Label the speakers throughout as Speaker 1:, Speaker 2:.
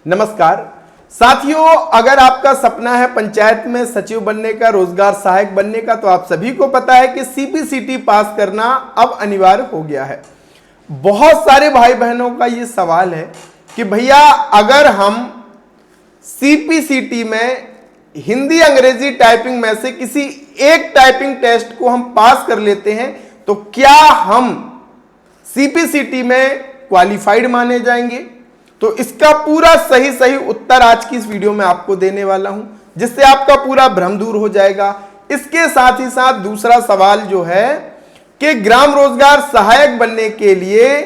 Speaker 1: नमस्कार साथियों, अगर आपका सपना है पंचायत में सचिव बनने का, रोजगार सहायक बनने का, तो आप सभी को पता है कि सीपीसीटी पास करना अब अनिवार्य हो गया है। बहुत सारे भाई बहनों का ये सवाल है कि भैया अगर हम सीपीसीटी में हिंदी अंग्रेजी टाइपिंग में से किसी एक टाइपिंग टेस्ट को हम पास कर लेते हैं तो क्या हम सीपीसीटी में क्वालिफाइड माने जाएंगे? तो इसका पूरा सही उत्तर आज की इस वीडियो में आपको देने वाला हूं, जिससे आपका पूरा भ्रम दूर हो जाएगा। इसके साथ ही साथ दूसरा सवाल जो है कि ग्राम रोजगार सहायक बनने के लिए,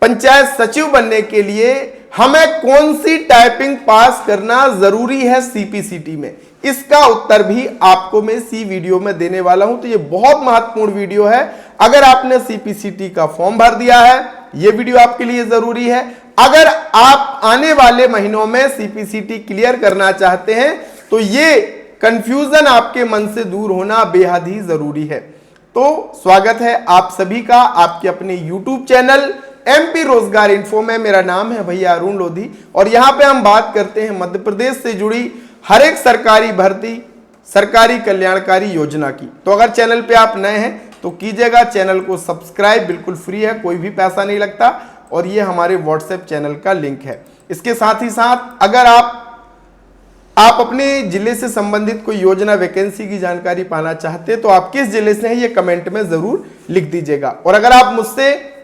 Speaker 1: पंचायत सचिव बनने के लिए हमें कौन सी टाइपिंग पास करना जरूरी है सीपीसीटी में, इसका उत्तर भी आपको मैं इसी वीडियो में देने वाला हूं। तो ये बहुत महत्वपूर्ण वीडियो है। अगर आपने सीपीसीटी का फॉर्म भर दिया है, ये वीडियो आपके लिए जरूरी है। अगर आप आने वाले महीनों में सीपीसीटी क्लियर करना चाहते हैं तो ये कंफ्यूजन आपके मन से दूर होना बेहद ही जरूरी है। तो स्वागत है आप सभी का आपके अपने यूट्यूब चैनल एमपी रोजगार इन्फो में। मेरा नाम है भैया अरुण लोधी और यहां पे हम बात करते हैं मध्य प्रदेश से जुड़ी हर एक सरकारी भर्ती, सरकारी कल्याणकारी योजना की। तो अगर चैनल पे आप नए हैं तो कीजिएगा, चैनल को सब्सक्राइब, बिल्कुल फ्री है, कोई भी पैसा नहीं लगता और ये हमारे व्हाट्सएप चैनल का लिंक है। इसके साथ ही साथ अगर आप अपने जिले से संबंधित कोई योजना, वैकेंसी की जानकारी पाना चाहते हैं तो आप किस जिले से हैं ये कमेंट में जरूर लिख दीजिएगा। और अगर आप मुझसे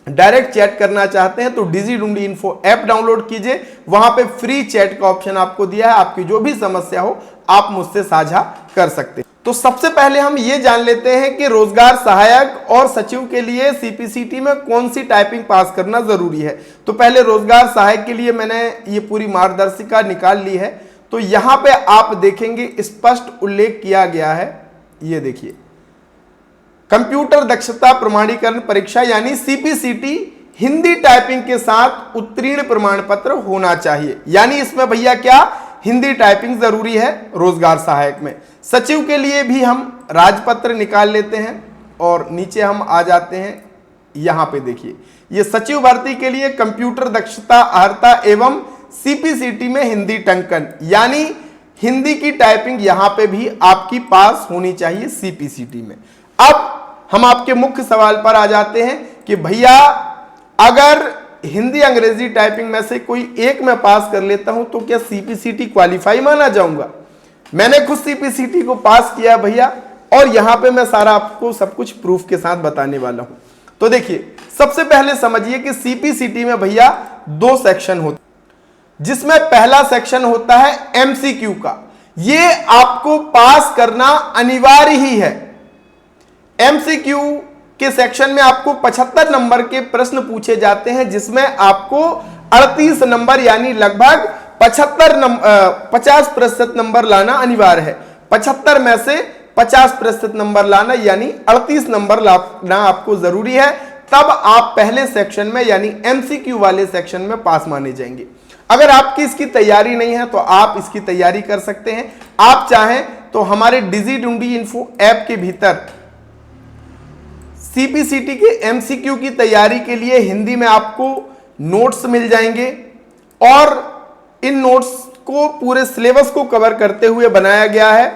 Speaker 1: डायरेक्ट चैट करना चाहते हैं तो डिजी इन्फो ऐप डाउनलोड कीजिए, वहां पे फ्री चैट का ऑप्शन आपको दिया है। आपकी जो भी समस्या हो आप मुझसे साझा कर सकते हैं। तो सबसे पहले हम ये जान लेते हैं कि रोजगार सहायक और सचिव के लिए सीपीसीटी में कौन सी टाइपिंग पास करना जरूरी है। तो पहले रोजगार सहायक के लिए मैंने ये पूरी मार्गदर्शिका निकाल ली है। तो यहां पे आप देखेंगे स्पष्ट उल्लेख किया गया है, ये देखिए, कंप्यूटर दक्षता प्रमाणीकरण परीक्षा यानी सीपीसीटी हिंदी टाइपिंग के साथ उत्तीर्ण प्रमाण पत्र होना चाहिए। यानी इसमें भैया क्या, हिंदी टाइपिंग जरूरी है रोजगार सहायक में। सचिव के लिए भी हम राजपत्र निकाल लेते हैं और नीचे हम आ जाते हैं, यहां पे देखिए, ये सचिव भर्ती के लिए कंप्यूटर दक्षता अर्हता एवं सीपीसीटी में हिंदी टंकन यानी हिंदी की टाइपिंग यहां पे भी आपकी पास होनी चाहिए सीपीसीटी में। अब हम आपके मुख्य सवाल पर आ जाते हैं कि भैया अगर हिंदी अंग्रेजी टाइपिंग में से कोई एक मैं पास कर लेता हूं तो क्या सीपीसीटी क्वालिफाई माना जाऊंगा? मैंने खुद सीपीसीटी को पास किया भैया और यहां पे मैं सारा आपको सब कुछ प्रूफ के साथ बताने वाला हूं। तो देखिए, सबसे पहले समझिए कि सीपीसीटी में भैया दो सेक्शन होते हैं, जिसमें पहला सेक्शन होता है एमसीक्यू का। ये आपको पास करना अनिवार्य ही है। एमसीक्यू के सेक्शन में आपको 75 नंबर के प्रश्न पूछे जाते हैं, जिसमें आपको 38 नंबर यानी लगभग 50% नंबर लाना अनिवार्य है। 75 में से 50% नंबर लाना यानी 38 नंबर लाना आपको जरूरी है, तब आप पहले सेक्शन में यानी एमसीक्यू वाले सेक्शन में पास माने जाएंगे। अगर आपकी इसकी तैयारी नहीं है तो आप इसकी तैयारी कर सकते हैं। आप चाहें तो हमारे डिजी इन्फो ऐप के भीतर सीपीसीटी के एमसीक्यू की तैयारी के लिए हिंदी में आपको नोट्स मिल जाएंगे और इन नोट्स को पूरे सिलेबस को कवर करते हुए बनाया गया है।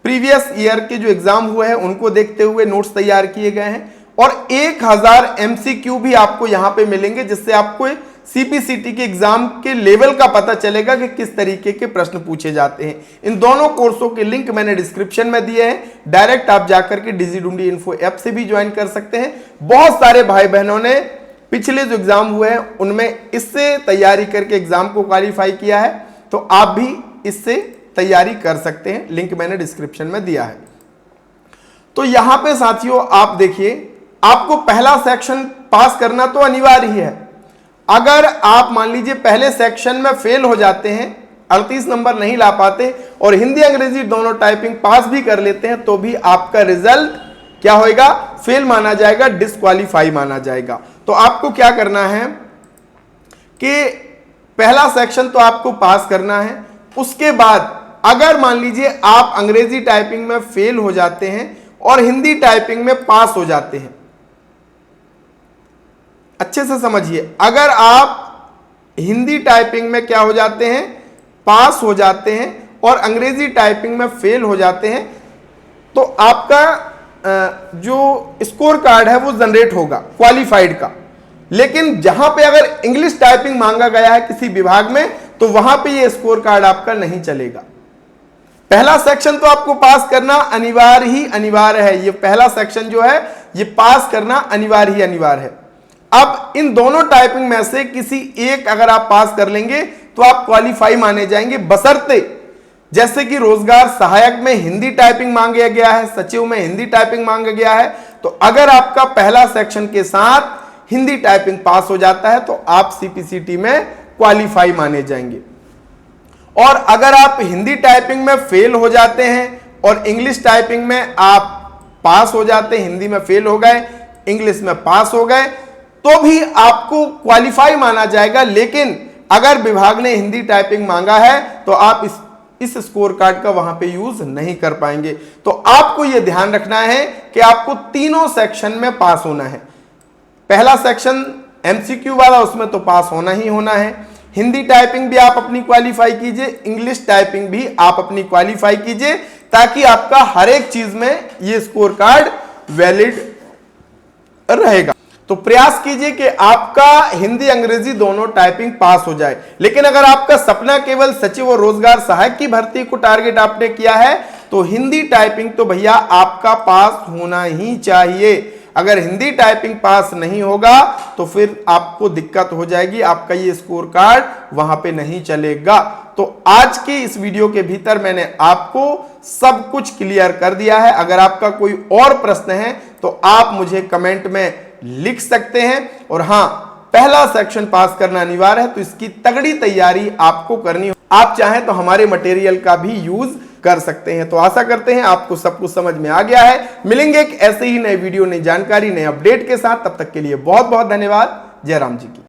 Speaker 1: प्रीवियस ईयर के जो एग्जाम हुए हैं उनको देखते हुए नोट्स तैयार किए गए हैं और 1000 एमसीक्यू भी आपको यहां पे मिलेंगे, जिससे आपको सीपीसीटी के एग्जाम के लेवल का पता चलेगा कि किस तरीके के प्रश्न पूछे जाते हैं। इन दोनों कोर्सों के लिंक मैंने डिस्क्रिप्शन में दिए हैं, डायरेक्ट आप जाकर के डिजी इन्फो ऐप से भी ज्वाइन कर सकते हैं। बहुत सारे भाई बहनों ने पिछले जो एग्जाम हुए हैं उनमें इससे तैयारी करके एग्जाम को क्वालिफाई किया है, तो आप भी इससे तैयारी कर सकते हैं, लिंक मैंने डिस्क्रिप्शन में दिया है। तो यहां पे साथियों आप देखिए, आपको पहला सेक्शन पास करना तो अनिवार्य ही है। अगर आप मान लीजिए पहले सेक्शन में फेल हो जाते हैं, 38 नंबर नहीं ला पाते और हिंदी अंग्रेजी दोनों टाइपिंग पास भी कर लेते हैं, तो भी आपका रिजल्ट क्या होएगा, फेल माना जाएगा, डिस्क्वालीफाई माना जाएगा। तो आपको क्या करना है कि पहला सेक्शन तो आपको पास करना है। उसके बाद अगर मान लीजिए आप अंग्रेजी टाइपिंग में फेल हो जाते हैं और हिंदी टाइपिंग में पास हो जाते हैं, अच्छे से समझिए, अगर आप हिंदी टाइपिंग में क्या हो जाते हैं, पास हो जाते हैं और अंग्रेजी टाइपिंग में फेल हो जाते हैं, तो आपका जो स्कोर कार्ड है वो जनरेट होगा क्वालिफाइड का। लेकिन जहां पे अगर इंग्लिश टाइपिंग मांगा गया है किसी विभाग में, तो वहां पे ये स्कोर कार्ड आपका नहीं चलेगा। पहला सेक्शन तो आपको पास करना अनिवार्य है। ये पहला सेक्शन जो है ये पास करना अनिवार्य है। अब इन दोनों टाइपिंग में से किसी एक अगर आप पास कर लेंगे तो आप क्वालिफाई माने जाएंगे, बशर्ते जैसे कि रोजगार सहायक में हिंदी टाइपिंग मांगा गया है, सचिव में हिंदी टाइपिंग मांगा गया है, तो अगर आपका पहला सेक्शन के साथ हिंदी टाइपिंग पास हो जाता है तो आप सीपीसीटी में क्वालिफाई माने जाएंगे। और अगर आप हिंदी टाइपिंग में फेल हो जाते हैं और इंग्लिश टाइपिंग में आप पास हो जाते हैं, हिंदी में फेल हो गए, इंग्लिश में पास हो गए, तो भी आपको क्वालिफाई माना जाएगा। लेकिन अगर विभाग ने हिंदी टाइपिंग मांगा है तो आप इस स्कोर कार्ड का वहां पे यूज नहीं कर पाएंगे। तो आपको यह ध्यान रखना है कि आपको तीनों सेक्शन में पास होना है। पहला सेक्शन एमसीक्यू वाला, उसमें तो पास होना ही होना है। हिंदी टाइपिंग भी आप अपनी क्वालिफाई कीजिए, इंग्लिश टाइपिंग भी आप अपनी क्वालिफाई कीजिए, ताकि आपका हर एक चीज में ये स्कोर कार्ड वैलिड रहेगा। तो प्रयास कीजिए कि आपका हिंदी अंग्रेजी दोनों टाइपिंग पास हो जाए। लेकिन अगर आपका सपना केवल सचिव और रोजगार सहायक की भर्ती को टारगेट आपने किया है, तो हिंदी टाइपिंग तो भैया आपका पास होना ही चाहिए। अगर हिंदी टाइपिंग पास नहीं होगा तो फिर आपको दिक्कत हो जाएगी, आपका ये स्कोर कार्ड वहां पे नहीं चलेगा। तो आज के इस वीडियो के भीतर मैंने आपको सब कुछ क्लियर कर दिया है। अगर आपका कोई और प्रश्न है तो आप मुझे कमेंट में लिख सकते हैं। और हां, पहला सेक्शन पास करना अनिवार्य है, तो इसकी तगड़ी तैयारी आपको करनी हो। आप चाहें तो हमारे मटेरियल का भी यूज कर सकते हैं। तो आशा करते हैं आपको सब कुछ समझ में आ गया है। मिलेंगे एक ऐसे ही नए वीडियो, नई जानकारी, नए अपडेट के साथ। तब तक के लिए बहुत बहुत धन्यवाद। जय राम जी की।